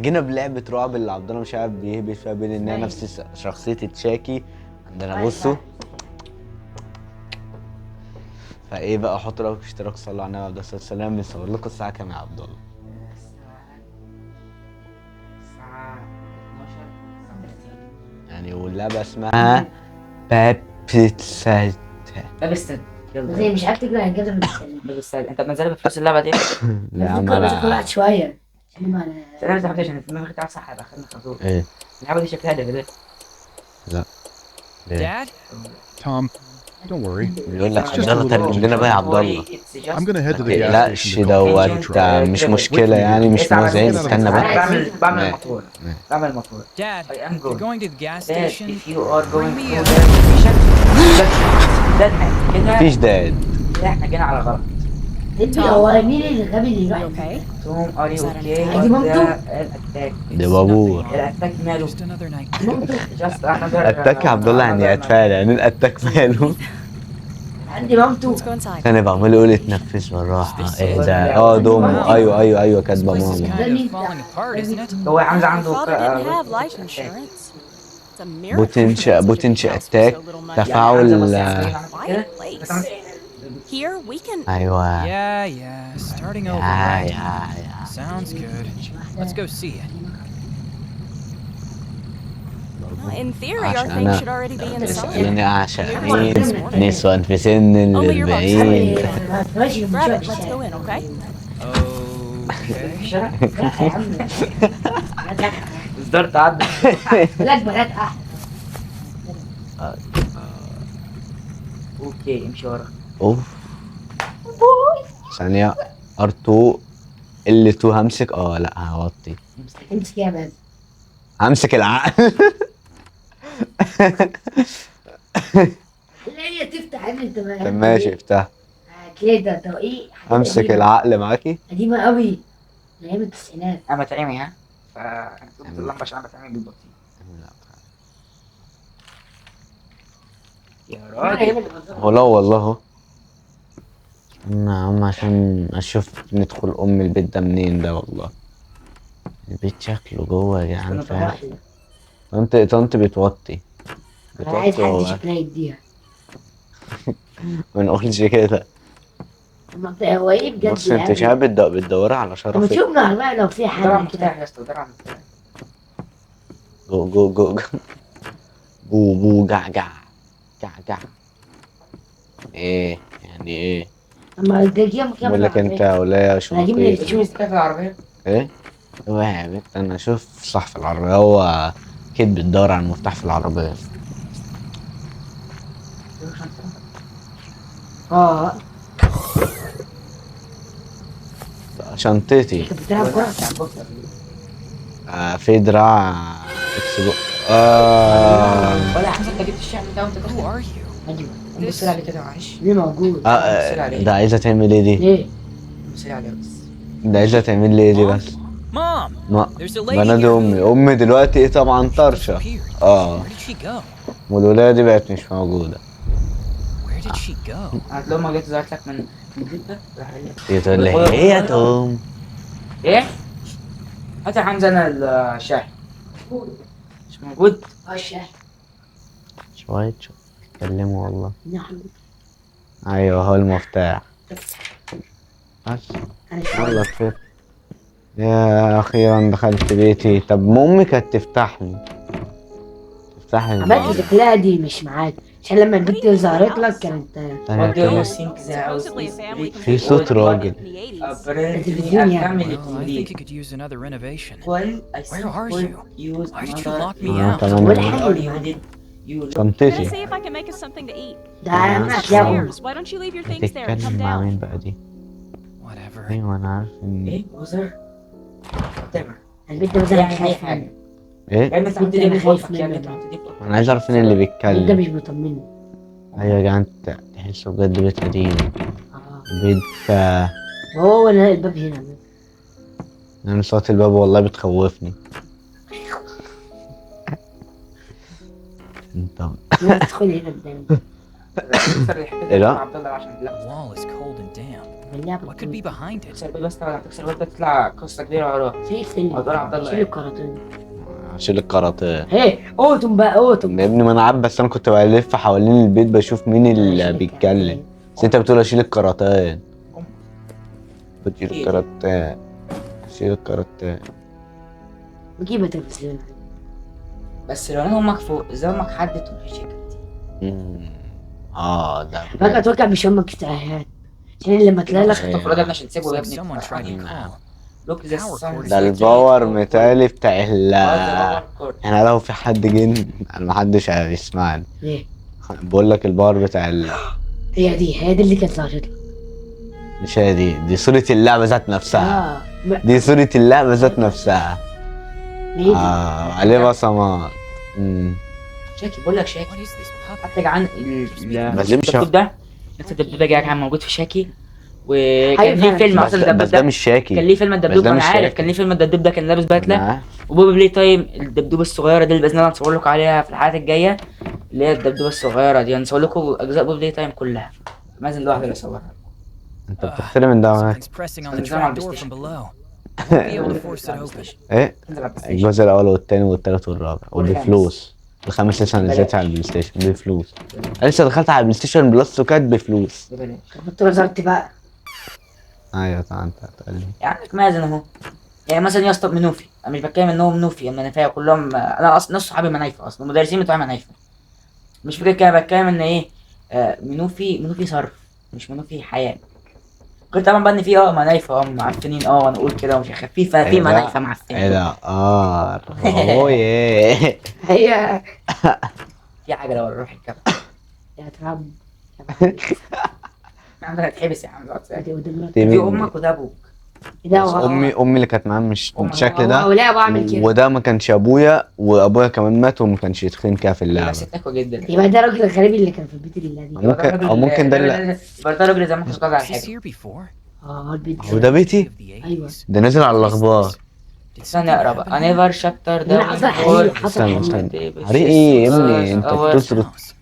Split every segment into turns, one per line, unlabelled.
جينا بلعبة رعب اللي عبد الله مش عارف بيهبط فيها بين انها نفس شخصية تشاكي عندنا. بصوا فايه بقى، حط لايك واشتراك، صلوا على النبي عليه الصلاة والسلام. بنصور لكم الساعة كام يا عبد الله؟
الساعة 12
يعني واللعبة اسمها بابتسات.
باب السد. يلا
زي مش عارف تقرا الجدول
باب السد. انت منزلها بفلوس اللعبة دي؟
لا
بذكر
ما
واحد شويه عشان ما
انا ما تعرفش عشان دماغي تعرف صح هيبقى خدنا خازوق.
ايه
اللعبة دي شكلها دبابات.
لا ليه؟
Dad?
Tom, don't worry.
بيقول لك
It's
عبد
just a
الله
little
ترجم لنا بقى يا عبد الله.
I'm gonna head to
ما
the gas
تقلقش
station to go
دوت
fill the truck.
مش مشكلة يعني، مش مزعج. استنى بقى.
بعمل
ماشي.
الموتور. بعمل الموتور.
Dad,
I am
you're
going.
going to the gas
Dad,
station?
if you are going
Bring
to
me
the
a-
station, ده احنا كده
مفيش داد.
كده احنا جينا على غلط.
هو مين الغبي اللي
You
يروح؟
okay?
توم اري اوكي.
عادي مامته؟
ده الاتاك.
ده بابور.
الاتاك ماله؟
Just another night.
جاست انذر
اتاك يا عبد الله يعني اتفال، يعني الاتاك ماله.
عندي مامته.
Let's go inside.
انا بعمل يقول اتنفس بالراحة. ايه ده؟ دومو. ايوه
This
كاتبة
place is
ماما.
kind of falling apart, isn't it?
هو حمزة
Your
عنده
father didn't have life insurance. It's a miracle.
بوتنش اتاك تفاعل.
Quiet place. Here we can.
ايوه
Yeah, starting over,
يا
right?
يا
Sounds good. Let's go see it.
In theory, our
عشان
things
أنا
should already be inside.
اسألني عشان نسوان في سن البعيد.
ماشي
Grab it. Let's go in, okay?
Okay.
اصدرت عدى.
بلاد بلاد احلى.
اوكي امشي ورا.
اوف ثانية ار2 ال2 همسك. لا هوطي.
امسك يا بس.
همسك العقل.
لا هي تفتح عين انت
طب ماشي افتح.
كده طب ايه؟
همسك العقل معاكي.
قديمة قوي من ايام التسعينات.
انا بتعمي ها. فانت اللمبه عشان انا بتعمي بالبطيء. يا راجل.
هو لا والله اهو. نعم عشان اشوف ندخل البيت ده منين ده. والله البيت شكله جوه يا جدعان فاهم. طنط بتوطي.
انا عايز حد
والله.
شكلها يديها.
ما نقولش كده.
هو ايه بجد؟
بص انت مش عارف بتدوري على
طب
شرفك.
شوف بقى لو في
درع
حد
مفتاح يا اسطى درع مفتاح.
جو بو جع. ايه يعني ايه؟
اما الجيم كام؟
بقول لك انت ولا شو
هجيب لي
مخيف.
الشوز.
كيف العربيه؟
ايه؟ هو يا بنت انا اشوف صح في العربية. هو اكيد بتدور على المفتاح في العربية.
اه
شنطتي.
كنت بتلعب كورة؟
في دراع اكسبو.
ولا حسن انت جبت الشعر بتاعه وانت
Who
داخل.
are you?
هجيبه بص لي عليه كده معلش.
ليه موجود؟
ده عايزة تعمل ايه دي؟
ليه؟
بص لي عليه بس.
ده عايزة تعمل لي ايه دي بس؟
Mom!
ما
There's a lady
بنادي
here.
امي دلوقتي ايه طبعا طرشة.
Disappeared.
اه
Where did she go?
والولاية دي بقت مش موجودة.
Where did she go?
هتلاقيهم ما جت ظهرت لك من البيت ده. راح قال لك
هي تقول لي ايه يا توم؟
ايه؟ هات يا حمزه انا الشاي. مش موجود.
اه الشاي.
شوية اتكلموا والله.
نعم.
ايوه هو المفتاح. بس
انا
والله خير. يا اخيرا دخلت بيتي. طب ما امي كانت تفتح لي
عملت
ازاي؟
شكلها دي مش معاك عشان لما البنت ظهرت لك كانت
What do you think the house
Supposedly a
is
family
big?
في صوت راجل.
in the 80s.
Apparently a family
Well, I think
complete.
it could use another renovation.
Well, I
Where
think
are
we'll
you?
use
Why did you
another
lock me
آه،
out?
تمام.
ولا حاجة.
or you did you
I'm gonna
شنطتي.
see if I can make us something to eat.
ده اهم هتلاقوا.
Upstairs. Why don't you leave your things there and come
بتتكلم مع
down?
مين بقى دي؟
Whatever.
ايوه انا عارف ان
ايه وزر whatever.
البنت مثلا
يعني اي
خايف
حاجه.
منه.
ايه؟
يعني انت
البنت
دي
أنا خايف
بتوقف يعني
منه.
انت دي بتوقف.
انا عايز اعرف مين اللي
البنت ده
بيتكلم.
مش مطمنه.
ايوه يا جدعان تحسوا بجد بيت قديم.
اه
بيت
هو انا الباب هنا.
انا صوت الباب والله بتخوفني. طب
لا تدخل هنا قدامي.
إيه ده؟
عبد الله عشان
The
لا
wall is cold and damp.
اللعبة
What could be behind it?
تكسر الباب بس لما تكسر الباب ده تطلع قصه كبيره وراه.
في فيلم
عبد الله
شيل
إيه؟
الكراتين.
شيل الكاراتيه.
هي اوتم بقى اوتم.
يا ابني ما انا عارف، بس انا كنت بلف حوالين البيت بشوف مين اللي بيتكلم. بس انت بتقول اشيل الكاراتيه. بتشيل الكاراتيه. شيل الكاراتيه.
بجيبها تلفزيون.
بس لو انا امك فوق ازاي امك حدت ومشيت؟
ده
بقى اتوقع مش امك افتتاحات عشان لما تلاقي لك
المفروض يا ابني عشان تسيبه يا
It's like
ابني.
someone tried to call.
لوك ذس
ده الباور متهيألي بتاع احنا لو في حد جن انا محدش هيسمعني.
ليه؟
بقول لك الباور بتاع
هي دي اللي كانت ظاهرة لك.
مش هي دي صورة اللعبة ذات نفسها.
ما
دي صورة اللعبة ذات نفسها.
هي دي.
عليه بصمات.
شاكي بقول لك شاكي
What is this puppet?
حتى جعان
بس دي مش
الدبدوب ده نفس الدبدوب ده جه كان موجود في شاكي وكان
أيوة
ليه
فعلا.
فيلم
بس
اصلا
ده
الدبدوب ده
مش شاكي.
كان ليه فيلم الدبدوب
بس ده
انا
مش
عارف
شاكي.
كان ليه فيلم الدبدوب ده كان لابس بدله
أنا
وبوبي بلاي تايم الدبدوبه الصغيره دي اللي باذن الله هنصور لكم عليها في الحلقات الجايه اللي هي الدبدوبه الصغيره دي هنصور لكم اجزاء بوبي بلاي تايم كلها مازن لوحده اللي صورها
انت بتخترع من ده ولا
Something's pressing on the
Something's on
trap door
PlayStation.
from below. Won't be able to force it open.
ايه؟
انزل على البلاي ستيشن.
الجزء الاول والثاني والثالث والرابع وبفلوس. الخامس لسه ما نزلتش على البلاي ستيشن بفلوس. انا لسه دخلت على البلاي ستيشن بلس وكانت بفلوس.
ببلاش.
كنت وزرت بقى.
ايوه طبعا انت هتقول لي.
يعني عندك مازن اهو يعني مثلا يا اسطى منوفي انا مش بتكلم ان هو منوفي اما انا كلهم انا اصلا ناس صحابي منايفه اصلا المدرسين بتوعي منايفه مش فكره كده بتكلم ان ايه منوفي صرف مش منوفي حياه كنت طبعا بقى ان في منايفه معفنين انا اقول كده ومش خفيفه في
إيه ده؟
منايفه معفنه
ايه ده؟ اوه
هي
في حاجه لو نروح الكاميرا
يا تراب.
عندنا هتحبس يا عم دلوقتي.
دي
دي امك وده ابوك
ده
بس امي اللي كانت معايا مش بالشكل ده.
وليه بعمل كده؟
وده ما كانش ابويا وابويا كمان مات وما كانش يتخين كده في اللعبه.
بس تاكل جدا
يبقى ده الراجل الغريب اللي كان في البيت الذي.
او ممكن ده اللي
يبقى ده راجل زي ما كنت على
Was this
حاجه
here before?
البيت
هو ده بيتي.
Of the
أيوة.
80s.
ده نازل على الاخبار.
Did
استنى
something
اقرا
happen
بقى
here?
انيفر شابتر ده
حصل حريق حصل
استنى
حريق.
استنى حريق ايه يا ابني انت بتصرف.
House.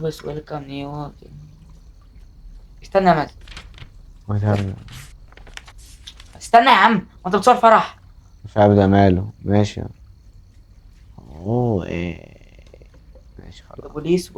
بس ويلكم نيو استنى يا مازن استنى يا عم وانت بتصور فرح
مش عارف ده ماله. ماشي. اوه ايه. ماشي خلاص.
بوليس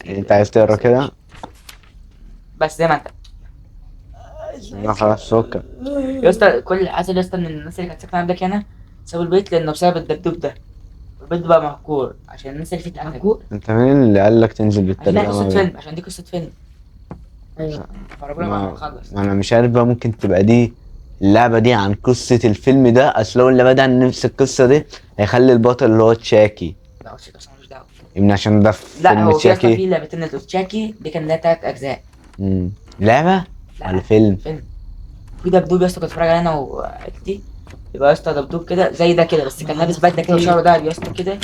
انت عايز تقرا كده؟
بس زي ما انت
لا خلاص سكر.
يا اسطى كل اللي حصل يا اسطى ان الناس اللي كانت ساكنه عندك هنا سابوا البيت لانه بسبب الدبدوب ده البيت بقى مهجور عشان الناس اللي فيه اتقتلوا
انت مين اللي قال لك تنزل
عشان دي قصه
بالترجمه؟
فيلم عشان دي قصه فيلم
ايوه
فربنا ما نخلص
ما انا مش عارف بقى، ممكن تبقى دي اللعبة دي عن قصة الفيلم ده. اصل لو اللعبة دي عن نفس القصة دي هيخلي البطل اللي هو تشاكي
لا هو شيء اصلا مش دعوه
يمكن عشان ده في
لا
فيلم
هو في اصلا
تشاكي.
في لعبتين نزلوا تشاكي دي كان لها 3 اجزاء
لعبة
لا
ولا فيلم؟
فيلم في دبدوب يا اسطى كنت بتفرج عليه انا وعيلتي يبقى يا اسطى دبدوب كده زي ده كده بس كان لابس بدله كده وشعره دهب يا اسطى كده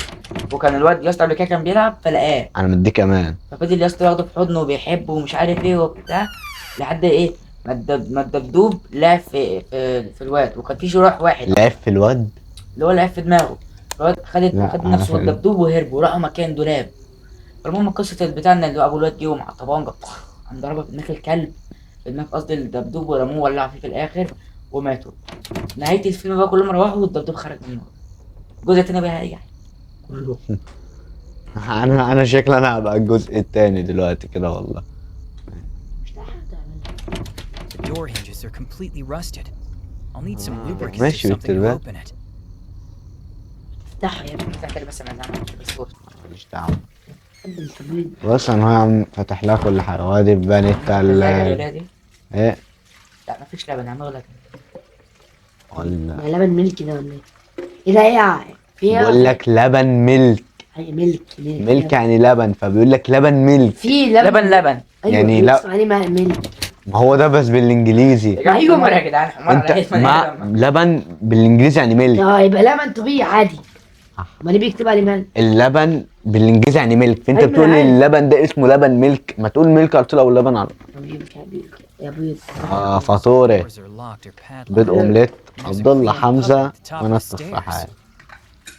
وكان الواد يا اسطى قبل كده كان بيلعب فلقاه
انا مديك امان.
ففضل يا اسطى ياخده في حضنه وبيحبه ومش عارف ايه وبتاع لحد ايه ما الدبدوب لعب في الواد وكان في شراح واحد
لعب في الواد.
اللي هو لعب في دماغه الواد
لا،
خد
أنا
نفسه
فاهم.
والدبدوب وهربوا وراحوا مكان دولاب المهم قصه البتاع ان اللي ابو الواد جه مع الطبانجه قام ضربه في دماغ الكلب في دماغ قصدي الدبدوب ورموه ولعوا فيه في الاخر وماتوا نهايه الفيلم بقى كلهم روحوا والدبدوب خرج منه الجزء التاني بقى هيرجع كله
انا شكلي انا هبقى الجزء التاني دلوقتي كده والله.
مش لاقي حد يعملها.
The door hinges are completely rusted. I'll need some lubricant or
ماشي
something to
بالتربية.
open it.
افتحها يا ابني.
محتاج بس ما نعمل بس هو
مش دعوة.
حد التمرين.
بص انا هو يا عم فتح لها كل حاجة. وادي بنت
الثلاجة دي
ايه
لا مفيش لبن نعمله لك
ولا
ما لبن ملك ده ولا ايه؟ ايه ده ايه فيها؟
بقول لك لبن ملك.
أي ملك
ملك يعني لبن، فبيقول لك لبن ملك.
في لبن
لبن
أيوة
يعني
لا
لا.
يعني ملك.
ما هو ده بس بالانجليزي.
أيوة،
مرة يا جدعان حمار على
انت
اسم
مع
اللبن.
لبن بالانجليزي يعني ملك.
يبقى لبن طبيعي عادي. ما ليه بيكتب عليه ملك؟
اللبن بالانجليزي يعني ملك، فانت
أيوة،
بتقول لي
عادي.
اللبن ده اسمه لبن ملك، ما تقول ملك قلت له اللبن على
يا بيض.
فاتورة
Doors are locked or padlocked.
بيض اومليت
There's a
عبد الله
clean
حمزة
puppet at the top
وانا
of the stairs.
التفاحة.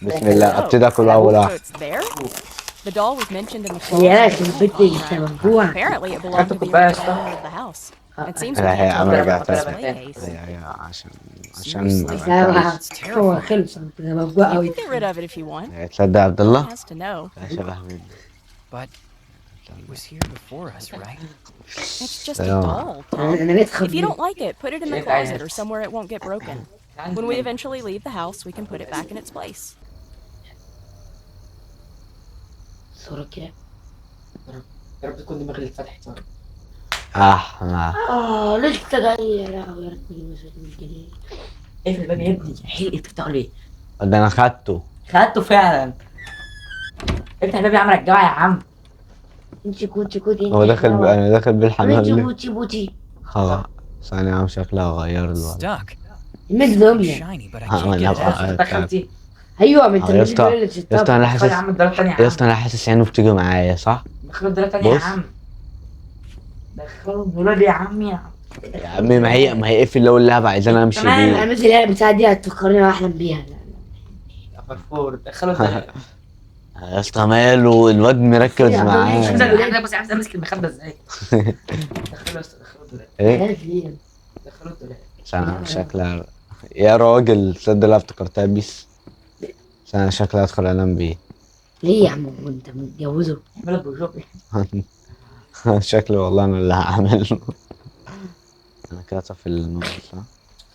بسم الله ابتدي اكل اول واحد.
So it's there? The doll was mentioned in the
يا
clause.
اخي البنت اللي مفجوعة.
Apparently, it belonged to the
Kumbaya
original
stuff.
owner of the house. It seems we
لا هي
can't tell
عمرها
the
قاعدة
display
تاني.
case.
هي عشان
Seriously?
لا
It's
هو
terrifying.
خلص كده مفجوعة
You
أوي.
can get rid of it if you want.
هي تصدق عبد
He
الله؟
has to know.
لا شبه مني.
But it was here before us, right?
It's just a
Yeah.
doll, Tom.
أنا بقيت
If you
خبيث.
don't like it, put it in the
Shit, I
closet or
have-
somewhere it won't get broken. When we eventually leave the house, we can put it back in its place.
صورة كده.
يا رب تكون دماغي اللي اتفتحت.
لسه جاي يا لهوي يا ريتني ما شفت الجنيه.
اقفل الباب يا ابني، حلقة تفتحه ليه؟
ده انا خدته.
خدته فعلا. افتح الباب يا عم، رجعه يا عم.
انت كوتي كوتي.
هو داخل انا داخل بالحمام
انت
ليه؟
بوتي بوتي.
خلاص ثانية يا عم شكلها غير له.
Stuck.
الميز دمية.
Shiny, but I
Ah,
can't
man,
get it
that's-
out.
دخلتي.
ايوه من
يا
تلميذ
اسطى
اللي
يا اسطى انا
خد
حاسس
يا عم الدرجة التانية يا
يا
عم.
اسطى انا حاسس عينه بتيجي معايا صح؟
دخلوا الدرجة التانية يا
بص.
عم. دخلوا الولاد يا عم يا عم.
يا عم ما هي اقفل لو اللعبة عايزاني امشي
تمام،
بيه.
الميز اللي هي بتاعت دي هتفكرني واحلم بيها.
يا فرفور دخلوا الدرجة.
يا اسطى ماله الواد مركز
يا عم،
معايا.
حمزة بص يا حمزة ماسك المخدة ازاي. دخلوا يا اسطى، دخلوا الدولاب.
ايه؟
عارف ليه؟
دخلوا الدولاب.
عشان شكلها يا راجل تصدق لا افتكرتها بيس. عشان شكلها ادخل انام بيه.
ليه يا عم وانت متجوزه؟
اعملوا بروجوب.
شكله والله انا اللي هعمله. انا كده اطفي النور صح؟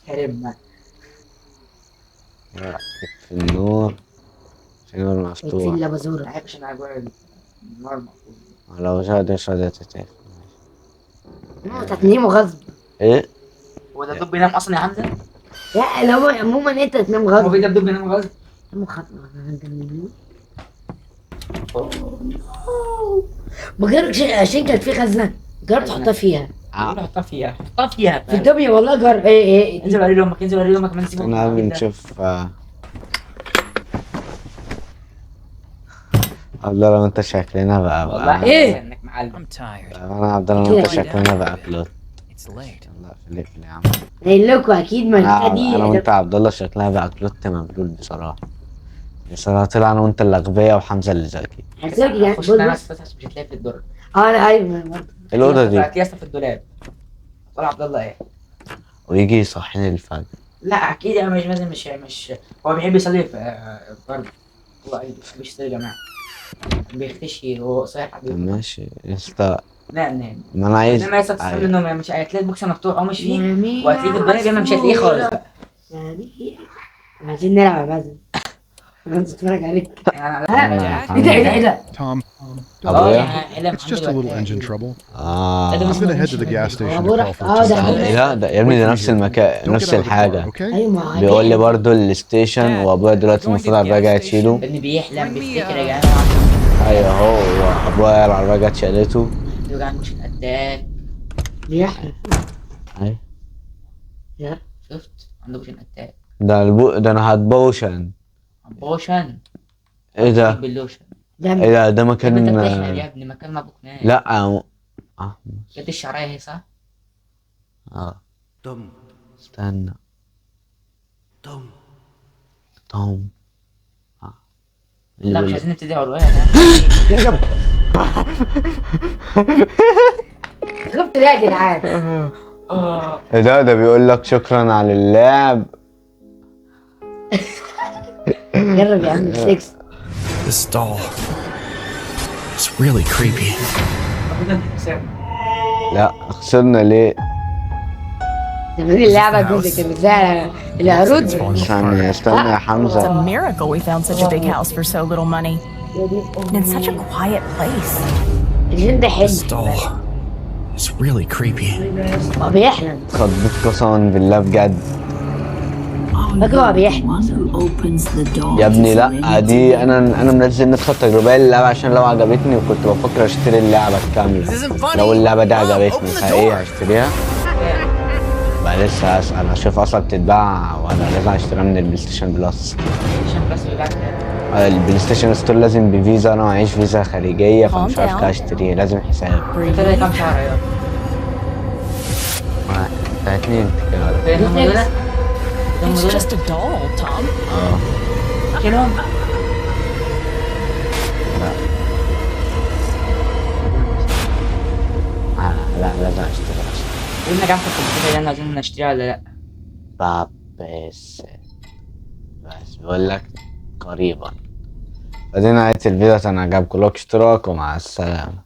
هرب
في النور في النور
يكفي
مفتوح.
الا
ما
بزوره.
بحبش انا اجواء النار المفروض.
لو جاد ايش هذا تتعرف.
تتنيمه غصب.
ايه؟
هو ده الدب بينام اصلا يا حمزة؟
لا لو عموما انت تنام
هو
غصب.
في ده الدب بينام غصب؟
تنام خطأ. ما جربتش عشان كانت في خزنه. جربت تحطها فيها.
حطها فيها، حطها فيها.
في الدمية والله جرب. ايه
انزل وري لامك، انزل وري لامك، ما نسيبك.
انا عايز نشوف عبد الله وانت شكلنا بقى
والله
إيه؟
انك معلم.
I'm tired.
انا عبد الله وانت شكلنا بقى بلوت.
It's late.
لا في يا عم.
قايل لكم اكيد ما البتاع دي.
انا وانت عبد الله شكلها بقى بلوت مبلول بصراحه. بصراحه طلع انا وانت اللي اغبياء وحمزه اللي ذكي.
هسيبك يعني
خش
بص
تنام
بص.
بس مش هتلاقي في الدرج.
انا ايوه برضه.
الاوضه دي
هتلاقي في الدولاب. طلع عبد الله ايه؟
ويجي يصحيني الفجر.
لا اكيد انا مش لازم، مش هو بيحب يصلي في برضه. هو ما بيحبش يصلي يا جماعه. بيختشي وهو صايح حبيبي.
ماشي يا اسطى
نام.
ما انا عايز
لما يصحى تصلي النوم مش هتلاقي البوكس مفتوح او مش فيه.
جميل.
وهتلاقيه في الدولاب يا اما مش هتلاقيه خالص.
جميل. عايزين نلعب يا مازن. عايز اتفرج عليك. ايه ده
Tom, don't
أبويا.
worry. It's just a little engine trouble.
اه
I'm gonna head to the gas station to call for
Oh,
just
ده-
a
لا ده يا ابني ده نفس المكان
Don't
نفس
get out of the car,
الحاجه.
okay?
ايوه ما هو
بيقول لي
عادي.
برضو الستيشن وابويا دلوقتي المفروض على الراجع تشيله.
لان بيحلم بيفتكر يا جماعه.
ايوه هو ابويا على الراجع شالته.
بيوجع مش اتاك.
بيحلم.
ايوه
يا
شفت عنده مش اتاك.
ده انا هتبوشن.
بوشن.
ايه ده؟
باللوشن.
ده
ايه ده
انت
مكان
بتحلم يا ابني، مكان ما ابوك نايم.
لا
جت الشعرايه هي صح؟
استنى توم
لا مش عايزين نبتدي على الروايه.
خفت ليه يا جدعان؟
ايه ده بيقول لك شكرا على اللعب.
جرب يا عم 6.
This doll is really creepy.
لا خسرنا ليه؟
زمان اللعبة جزء كان بتاع العروض.
استنى يا
It's a
حمزة.
miracle we found such a big house for so little money. And in such a quiet place.
الجن ده حلم.
This doll is really creepy.
هو بيحلم.
اتخضيت قسما بالله بجد.
فاكر هو بيحلم.
يا ابني لا دي انا منزل نسخة تجريبية للعبة عشان لو عجبتني، وكنت بفكر اشتري اللعبة الكاملة. لو اللعبة دي عجبتني فايه هشتريها. بقى لسه اسأل اشوف اصلا بتتباع ولا لازم اشتريها من البلاي ستيشن بلس. البلاي ستيشن ستور لازم بفيزا، انا معيش فيزا خارجية فمش عارف كده اشتريها، لازم حساب.
انت ليه كام شهر يا؟
اتنين كده.
فين هم دول؟
It's just a doll, Tom.
شيلهم.
لا لازم اشتري
قلنا كام في الكمبيوتر اللي عايزين نشتريها ولا لا؟
بس بقول لك قريبا. ادينا نهاية الفيديو، انا عجبكم، اشتراك ومع السلامة.